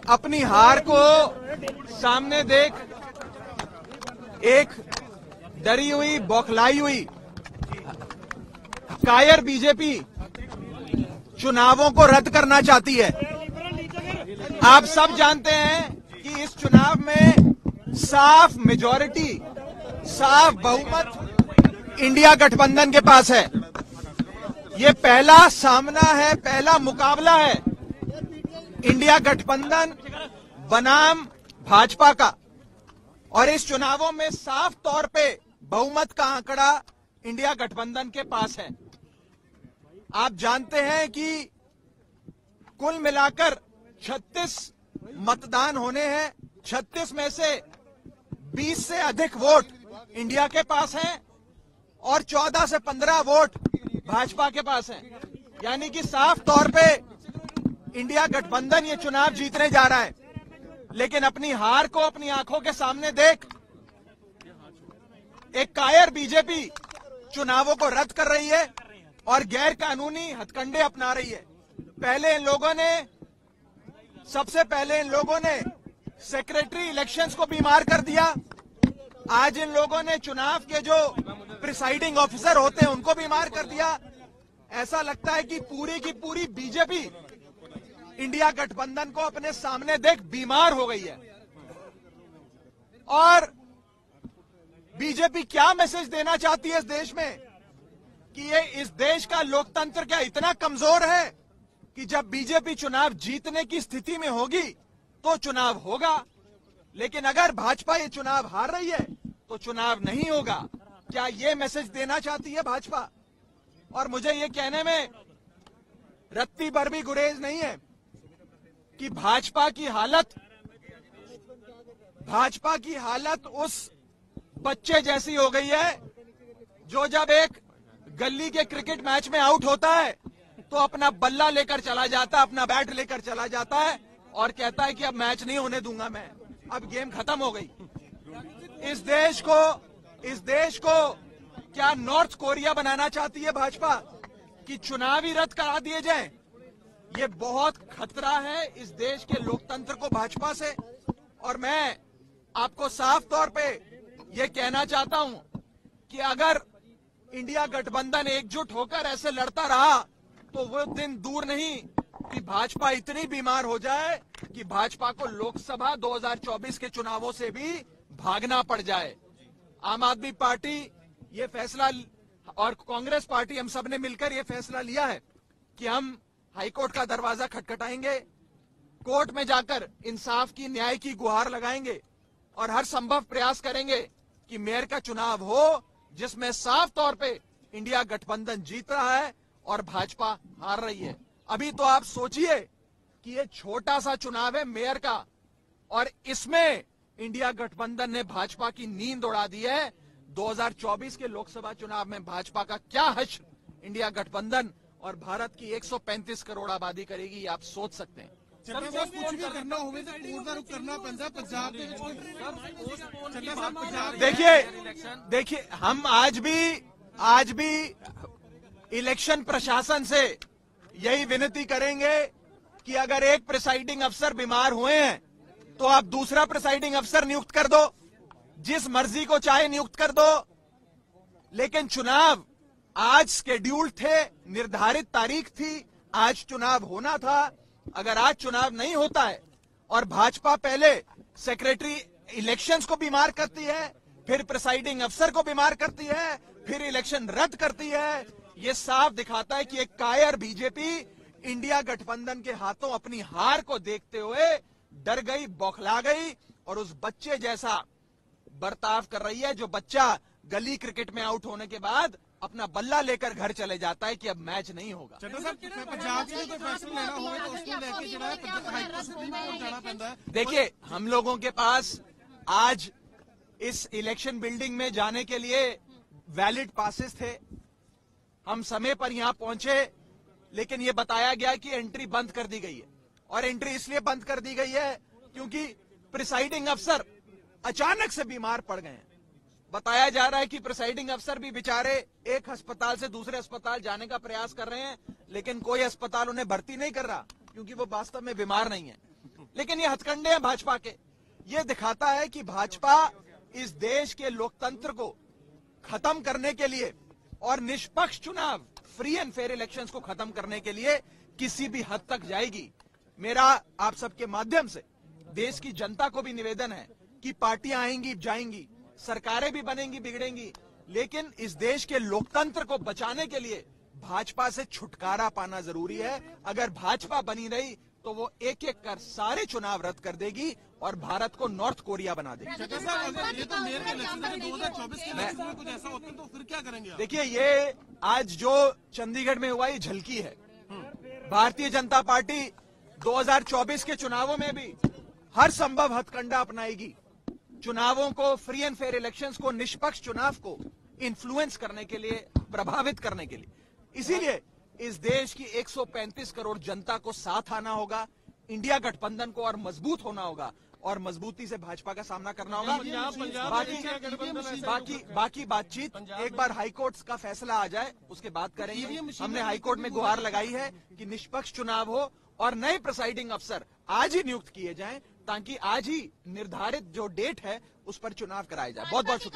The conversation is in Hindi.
अपनी हार को सामने देख एक डरी हुई, बौखलाई हुई, कायर बीजेपी चुनावों को रद्द करना चाहती है। आप सब जानते हैं कि इस चुनाव में साफ मेजॉरिटी, साफ बहुमत इंडिया गठबंधन के पास है। ये पहला सामना है, पहला मुकाबला है इंडिया गठबंधन बनाम भाजपा का, और इस चुनावों में साफ तौर पे बहुमत का आंकड़ा इंडिया गठबंधन के पास है। आप जानते हैं कि कुल मिलाकर 36 मतदान होने हैं। 36 में से 20 से अधिक वोट इंडिया के पास हैं और 14 से 15 वोट भाजपा के पास हैं। यानी कि साफ तौर पे इंडिया गठबंधन ये चुनाव जीतने जा रहा है। लेकिन अपनी हार को अपनी आंखों के सामने देख एक कायर बीजेपी चुनावों को रद्द कर रही है और गैर कानूनी हथकंडे अपना रही है। सबसे पहले इन लोगों ने सेक्रेटरी इलेक्शंस को बीमार कर दिया। आज इन लोगों ने चुनाव के जो प्रिसाइडिंग ऑफिसर होते हैं उनको बीमार कर दिया। ऐसा लगता है कि पूरी की पूरी बीजेपी इंडिया गठबंधन को अपने सामने देख बीमार हो गई है। और बीजेपी क्या मैसेज देना चाहती है इस देश में कि ये इस देश का लोकतंत्र क्या इतना कमजोर है कि जब बीजेपी चुनाव जीतने की स्थिति में होगी तो चुनाव होगा, लेकिन अगर भाजपा ये चुनाव हार रही है तो चुनाव नहीं होगा। क्या ये मैसेज देना चाहती है भाजपा? और मुझे ये कहने में रत्ती भर भी गुरेज नहीं है कि भाजपा की हालत उस बच्चे जैसी हो गई है जो जब एक गली के क्रिकेट मैच में आउट होता है तो अपना बल्ला लेकर चला जाता है, अपना बैट लेकर चला जाता है और कहता है कि अब मैच नहीं होने दूंगा मैं, अब गेम खत्म हो गई। इस देश को क्या नॉर्थ कोरिया बनाना चाहती है भाजपा कि चुनाव ही रद्द करा दिए जाएं? ये बहुत खतरा है इस देश के लोकतंत्र को भाजपा से। और मैं आपको साफ तौर पे ये कहना चाहता हूं कि अगर इंडिया गठबंधन एकजुट होकर ऐसे लड़ता रहा तो वो दिन दूर नहीं कि भाजपा इतनी बीमार हो जाए कि भाजपा को लोकसभा 2024 के चुनावों से भी भागना पड़ जाए। आम आदमी पार्टी ये फैसला और कांग्रेस पार्टी हम सब ने मिलकर ये फैसला लिया है कि हम हाईकोर्ट का दरवाजा खटखटाएंगे, कोर्ट में जाकर इंसाफ की, न्याय की गुहार लगाएंगे और हर संभव प्रयास करेंगे कि मेयर का चुनाव हो जिसमें साफ तौर पे इंडिया गठबंधन जीत रहा है और भाजपा हार रही है। अभी तो आप सोचिए कि ये छोटा सा चुनाव है मेयर का और इसमें इंडिया गठबंधन ने भाजपा की नींद उड़ा दी है। 2024 के लोकसभा चुनाव में भाजपा का क्या हश्र इंडिया गठबंधन और भारत की 135 करोड़ आबादी करेगी, ये आप सोच सकते हैं। देखिए हम आज भी इलेक्शन प्रशासन से यही विनती करेंगे कि अगर एक प्रिसाइडिंग अफसर बीमार हुए हैं तो आप दूसरा प्रिसाइडिंग अफसर नियुक्त कर दो, जिस मर्जी को चाहे नियुक्त कर दो। लेकिन चुनाव आज शेड्यूल्ड थे, निर्धारित तारीख थी, आज चुनाव होना था। अगर आज चुनाव नहीं होता है और भाजपा पहले सेक्रेटरी इलेक्शंस को बीमार करती है, फिर प्रिसाइडिंग अफसर को बीमार करती है, फिर इलेक्शन रद्द करती है, ये साफ दिखाता है कि एक कायर बीजेपी इंडिया गठबंधन के हाथों अपनी हार को देखते हुए डर गई, बौखला गई और उस बच्चे जैसा बर्ताव कर रही है जो बच्चा गली क्रिकेट में आउट होने के बाद अपना बल्ला लेकर घर चले जाता है कि अब मैच नहीं होगा। देखिए हम लोगों के पास आज इस इलेक्शन बिल्डिंग में जाने के लिए वैलिड पासेस थे, हम समय पर यहां पहुंचे, लेकिन ये बताया गया कि एंट्री बंद कर दी गई है। और एंट्री इसलिए बंद कर दी गई है क्योंकि प्रिसाइडिंग अफसर अचानक से बीमार पड़ गए हैं। बताया जा रहा है कि प्रिसाइडिंग अफसर भी बेचारे एक अस्पताल से दूसरे अस्पताल जाने का प्रयास कर रहे हैं, लेकिन कोई अस्पताल उन्हें भर्ती नहीं कर रहा क्योंकि वो वास्तव में बीमार नहीं है। लेकिन ये हथकंडे हैं भाजपा के। ये दिखाता है कि भाजपा इस देश के लोकतंत्र को खत्म करने के लिए और निष्पक्ष चुनाव, फ्री एंड फेयर इलेक्शंस को खत्म करने के लिए किसी भी हद तक जाएगी। मेरा आप सबके माध्यम से देश की जनता को भी निवेदन है कि पार्टियां आएंगी जाएंगी, सरकारें भी बनेंगी बिगड़ेंगी, लेकिन इस देश के लोकतंत्र को बचाने के लिए भाजपा से छुटकारा पाना जरूरी है। अगर भाजपा बनी रही तो वो एक एक कर सारे चुनाव रद्द कर देगी और भारत को नॉर्थ कोरिया बना देगी। अगर ये तो मेयर के इलेक्शन 2024 के इलेक्शन में कुछ ऐसा होता है तो फिर क्या करेंगे आप? देखिए, ये आज जो चंडीगढ़ में हुआ ये झलकी है। भारतीय जनता पार्टी 2024 के चुनावों में भी हर संभव हथकंडा अपनाएगी। चुनावों को, फ्री एंड फेयर इलेक्शंस को, निष्पक्ष चुनाव को इन्फ्लुएंस करने के लिए, प्रभावित करने के लिए। इसीलिए इस देश की 135 करोड़ जनता को साथ आना होगा, इंडिया गठबंधन को और मजबूत होना होगा और मजबूती से भाजपा का सामना करना होगा। बाकी बातचीत एक बार हाईकोर्ट का फैसला आ जाए उसके बाद करेंगे। हमने हाईकोर्ट में गुहार लगाई है कि निष्पक्ष चुनाव हो और नए प्रिसाइडिंग अफसर आज ही नियुक्त किए जाएं ताकि आज ही निर्धारित जो डेट है उस पर चुनाव कराया जाए। बहुत बहुत शुक्रिया।